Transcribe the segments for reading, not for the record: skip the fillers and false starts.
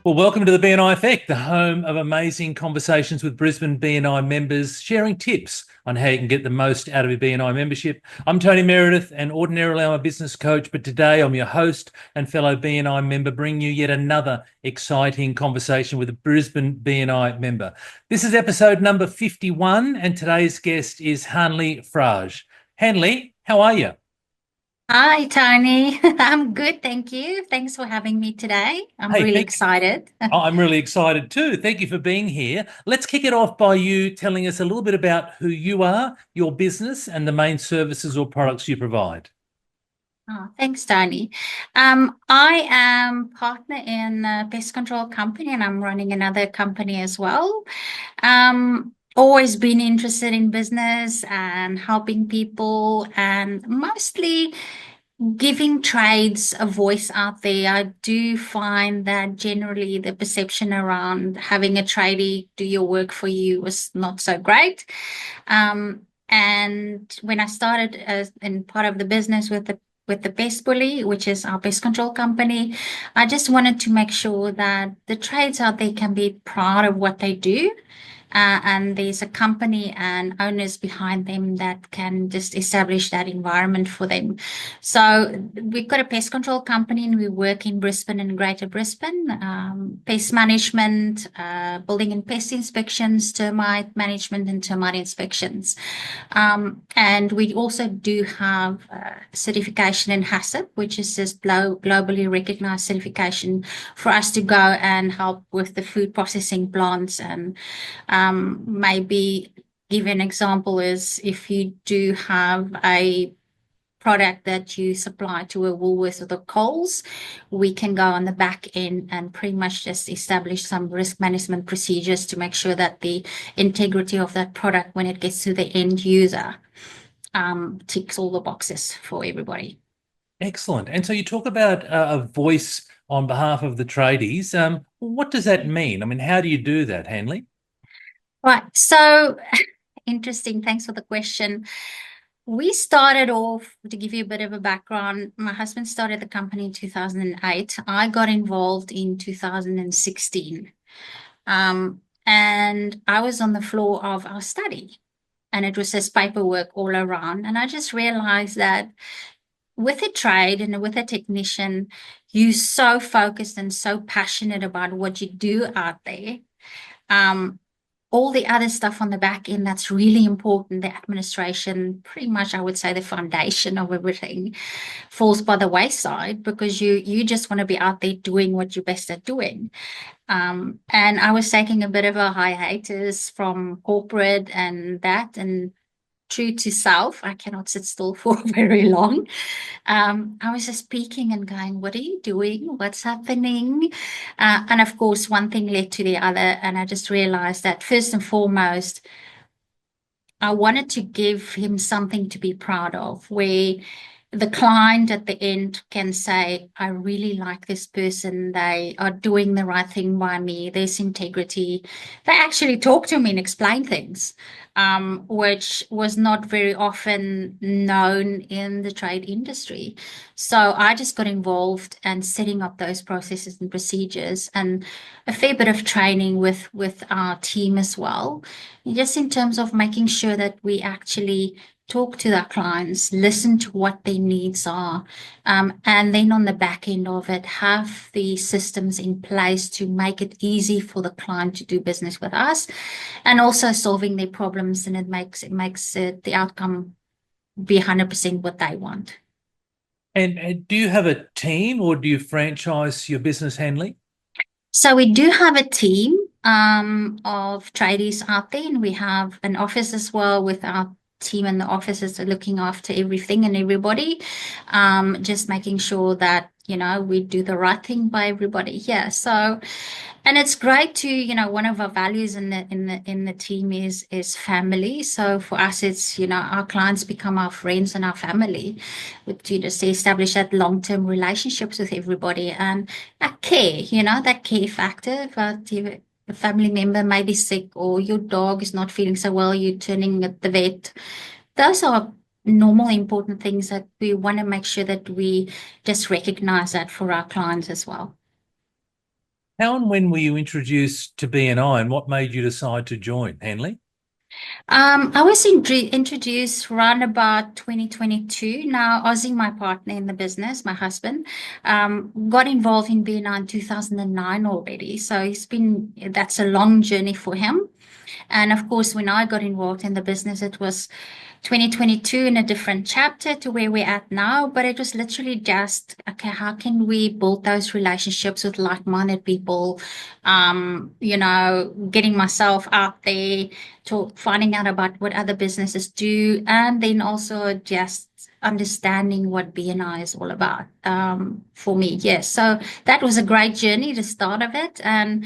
Well, welcome to the BNI Effect, the home of amazing conversations with Brisbane BNI members, sharing tips on how you can get the most out of your BNI membership. I'm Tony Meredith, and ordinarily I'm a business coach, but today I'm your host and fellow BNI member, bringing you yet another exciting conversation with a Brisbane BNI member. This is episode number 51, and today's guest is Hanlie Froes. Hanlie, how are you? Hi, Tony. I'm good, thank you. Thanks for having me today. I'm Hey, really excited. I'm really excited too. Thank you for being here. Let's kick it off by you telling us a little bit about who you are, your business, and the main services or products you provide. Oh, thanks, Tony. I am partner in a pest control company, and I'm running another company as well. Always been interested in business and helping people, and mostly giving trades a voice out there. I do find that generally the perception around having a tradie do your work for you was not so great. And when I started as in part of the business with the Pest Bully, which is our pest control company, I just wanted to make sure that the trades out there can be proud of what they do, and there's a company and owners behind them that can just establish that environment for them. So we've got a pest control company and we work in Brisbane and Greater Brisbane, pest management, building and pest inspections, termite management and termite inspections. And we also do have certification in HACCP, which is just globally recognized certification for us to go and help with the food processing plants. And maybe give an example is if you do have a product that you supply to a Woolworths or the Coles, we can go on the back end and pretty much just establish some risk management procedures to make sure that the integrity of that product when it gets to the end user ticks all the boxes for everybody. Excellent. And so you talk about a voice on behalf of the tradies. What does that mean? I mean, how do you do that, Hanley? Right. So interesting. Thanks for the question. We started off, to give you a bit of a background, my husband started the company in 2008. I got involved in 2016. And I was on the floor of our study, and it was just paperwork all around. And I just realized that with a trade and with a technician, you're so focused and so passionate about what you do out there. Um, all the other stuff on the back end that's really important, the administration, pretty much I would say the foundation of everything falls by the wayside because you just want to be out there doing what you're best at doing. And I was taking a bit of a hiatus from corporate and that, and true to self, I cannot sit still for very long. I was just speaking and going, what are you doing? What's happening? And of course, one thing led to the other. And I just realized that first and foremost, I wanted to give him something to be proud of, where the client at the end can say, I really like this person. They are doing the right thing by me. There's integrity. They actually talk to me and explain things, which was not very often known in the trade industry. So I just got involved and setting up those processes and procedures and a fair bit of training with our team as well, just in terms of making sure that we actually talk to our clients, listen to what their needs are, and then on the back end of it, have the systems in place to make it easy for the client to do business with us, and also solving their problems, and it makes the outcome be 100% what they want. And do you have a team or do you franchise your business, Hanley? So we do have a team of tradies out there, and we have an office as well with our team and the offices are looking after everything and everybody, just making sure that we do the right thing by everybody here. So, and it's great to one of our values in the team is family. So for us, it's our clients become our friends and our family, to just establish that long-term relationships with everybody and that care, that care factor. But a family member may be sick or your dog is not feeling so well, you're turning at the vet. Those are normal important things that we want to make sure that we just recognize that for our clients as well. How and when were you introduced to BNI, and what made you decide to join, Hanlie? I was introduced around about 2022. Now, Ozzy, my partner in the business, my husband, got involved in BNI in 2009 already. So that's a long journey for him. And of course, when I got involved in the business, it was 2022 in a different chapter to where we're at now. But it was literally just, okay, how can we build those relationships with like-minded people? Getting myself out there, finding out about what other businesses do, and then also just understanding what BNI is all about for me. Yes. So that was a great journey, the start of it. And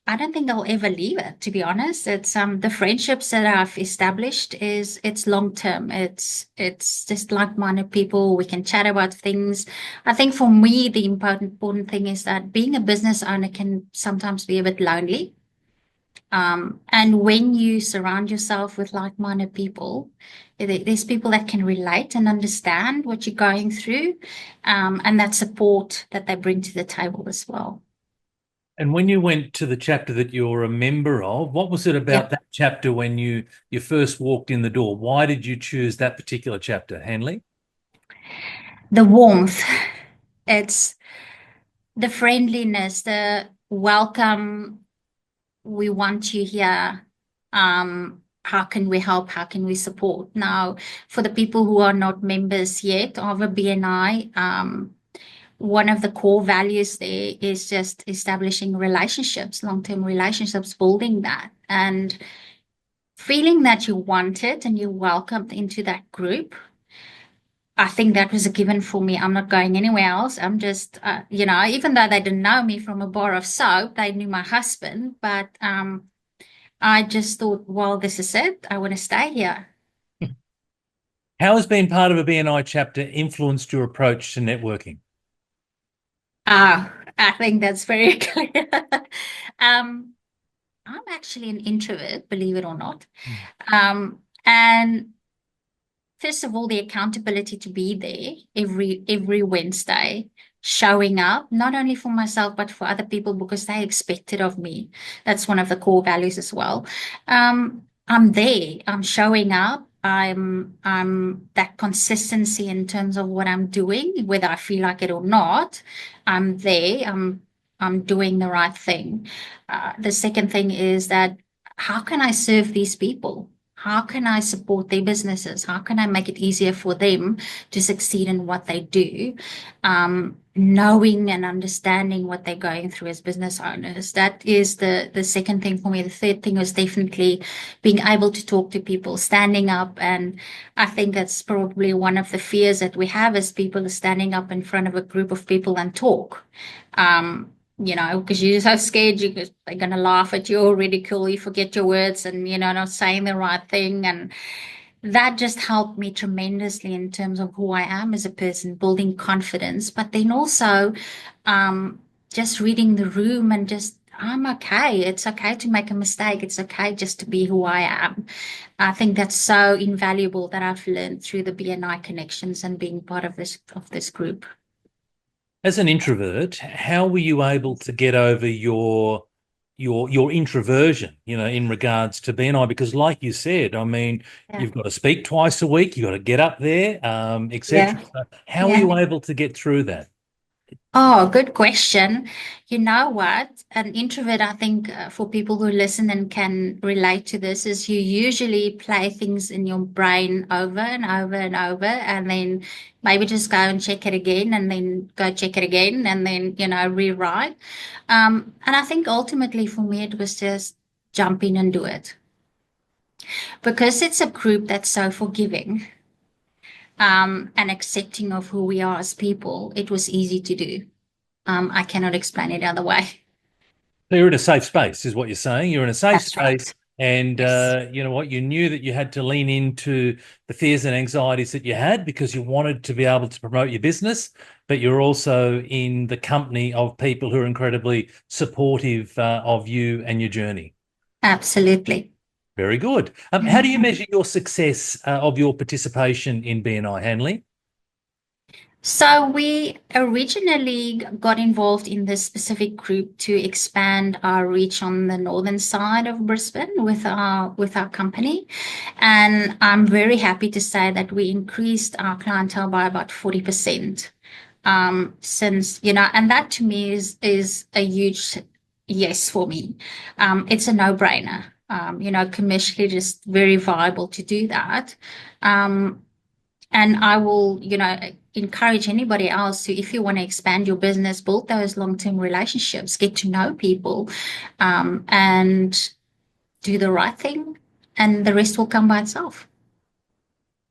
I don't think I'll ever leave it, to be honest. It's the friendships that I've established it's long term. It's just like-minded people. We can chat about things. I think for me, the important thing is that being a business owner can sometimes be a bit lonely. And when you surround yourself with like-minded people, there's people that can relate and understand what you're going through, and that support that they bring to the table as well. And when you went to the chapter that you're a member of, what was it Yeah. about that chapter when you first walked in the door? Why did you choose that particular chapter, Hanlie? The warmth. It's the friendliness, the welcome. We want you here. How can we help? How can we support? Now, for the people who are not members yet of a BNI, one of the core values there is just establishing relationships, long-term relationships, building that, and feeling that you're wanted and you're welcomed into that group. I think that was a given for me. I'm not going anywhere else. I'm just, even though they didn't know me from a bar of soap, they knew my husband. But I just thought, well, this is it. I want to stay here. How has being part of a BNI chapter influenced your approach to networking? I think that's very clear. I'm actually an introvert, believe it or not. And first of all, the accountability to be there every Wednesday, showing up, not only for myself, but for other people because they expect it of me. That's one of the core values as well. I'm there, I'm showing up. I'm that consistency in terms of what I'm doing, whether I feel like it or not. I'm there. I'm doing the right thing. The second thing is that how can I serve these people? How can I support their businesses? How can I make it easier for them to succeed in what they do? Knowing and understanding what they're going through as business owners. That is the second thing for me. The third thing was definitely being able to talk to people, standing up. And I think that's probably one of the fears that we have as people is standing up in front of a group of people and talk. Because you're so scared they're going to laugh at you or ridicule you, forget your words and, not saying the right thing. And that just helped me tremendously in terms of who I am as a person, building confidence, but then also just reading the room and just, I'm okay. It's okay to make a mistake. It's okay just to be who I am. I think that's so invaluable that I've learned through the BNI connections and being part of this group. As an introvert, how were you able to get over your introversion, in regards to BNI? Because like you said, I mean, you've got to speak twice a week, you've got to get up there, etc. So how were you able to get through that? Oh, good question. You know what? An introvert, I think, for people who listen and can relate to this, is you usually play things in your brain over and over and over, and then maybe just go and check it again, and then go check it again, and then, rewrite. And I think ultimately for me, it was just jump in and do it. Because it's a group that's so forgiving, and accepting of who we are as people, it was easy to do. I cannot explain it other way. So you're in a safe space, is what you're saying. You're in a safe That's space, right. and Yes. you know what? You knew that you had to lean into the fears and anxieties that you had because you wanted to be able to promote your business, but you're also in the company of people who are incredibly supportive of you and your journey. Absolutely. Very good. How do you measure your success of your participation in BNI, Hanlie? So we originally got involved in this specific group to expand our reach on the northern side of Brisbane with our company. And I'm very happy to say that we increased our clientele by about 40%. Since, and that to me is a huge yes for me. It's a no-brainer. Commercially just very viable to do that. And I will, encourage anybody else to, if you want to expand your business, build those long-term relationships, get to know people, and do the right thing, and the rest will come by itself.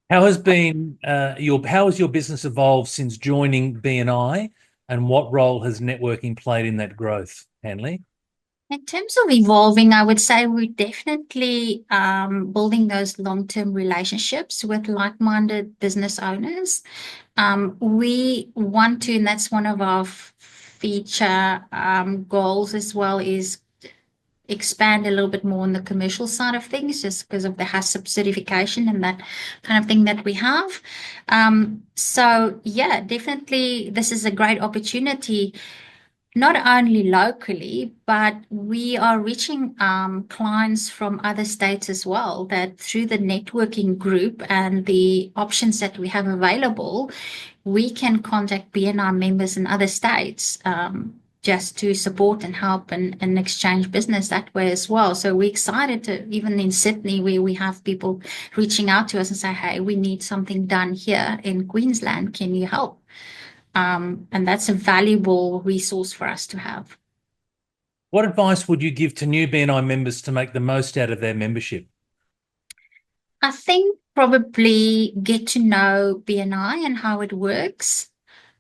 How has your business evolved since joining BNI, and what role has networking played in that growth, Hanlie? In terms of evolving, I would say we're definitely building those long-term relationships with like-minded business owners. We want to, and that's one of our feature goals as well, is expand a little bit more on the commercial side of things, just because of the HACCP certification and that kind of thing that we have. So yeah, definitely this is a great opportunity, not only locally, but we are reaching clients from other states as well, that through the networking group and the options that we have available, we can contact BNI members in other states just to support and help and exchange business that way as well. So we're excited to, even in Sydney, where we have people reaching out to us and say, hey, we need something done here in Queensland. Can you help? And that's a valuable resource for us to have. What advice would you give to new BNI members to make the most out of their membership? I think probably get to know BNI and how it works,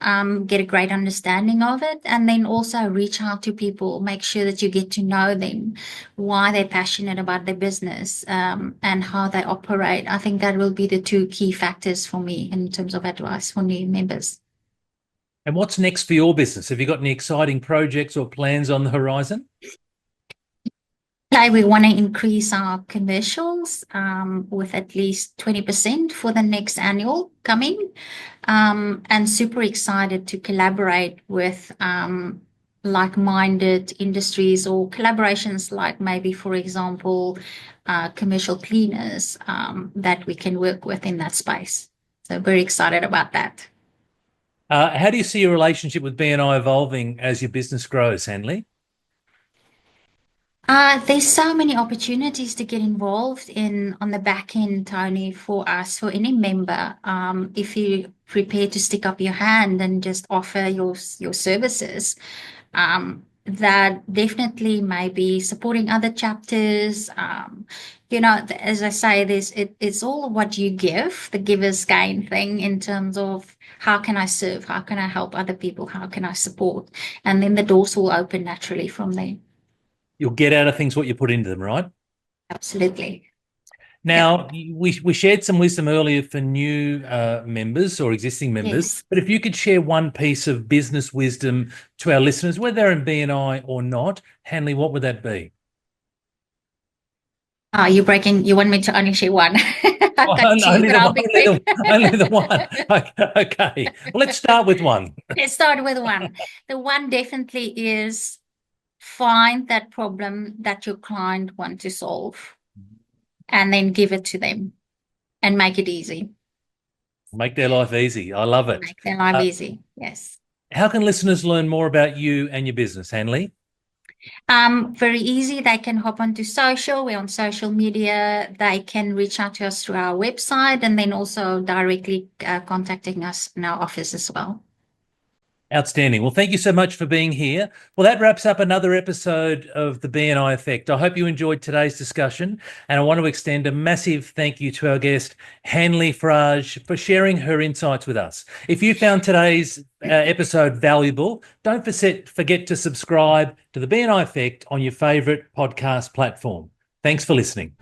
get a great understanding of it, and then also reach out to people, make sure that you get to know them, why they're passionate about their business, and how they operate. I think that will be the two key factors for me in terms of advice for new members. And what's next for your business? Have you got any exciting projects or plans on the horizon? We want to increase our commercials with at least 20% for the next annual coming, and super excited to collaborate with like-minded industries or collaborations like maybe, for example, commercial cleaners that we can work with in that space. So very excited about that. How do you see your relationship with BNI evolving as your business grows, Hanlie? There's so many opportunities to get involved in on the back end, Tony, for us, for any member. If you're prepared to stick up your hand and just offer your services, that definitely may be supporting other chapters. As I say, it's all what you give, the giver's gain thing, in terms of how can I serve, how can I help other people, how can I support, and then the doors will open naturally from there. You'll get out of things what you put into them, right? Absolutely. Now, we shared some wisdom earlier for new members or existing members, Yes. but if you could share one piece of business wisdom to our listeners, whether they're in BNI or not, Hanlie, what would that be? You want me to only share one? I've got two, but I'll be quick. Only the one. Okay. Well, let's start with one. Let's start with one. The one definitely is find that problem that your client wants to solve and then give it to them and make it easy. Make their life easy. I love it. Make their life easy. Yes. How can listeners learn more about you and your business, Hanlie? Very easy. They can hop onto social. We're on social media. They can reach out to us through our website, and then also directly contacting us in our office as well. Outstanding. Well, thank you so much for being here. Well, that wraps up another episode of the BNI Effect. I hope you enjoyed today's discussion, and I want to extend a massive thank you to our guest, Hanlie Froes, for sharing her insights with us. If you found today's episode valuable, don't forget to subscribe to the BNI Effect on your favourite podcast platform. Thanks for listening.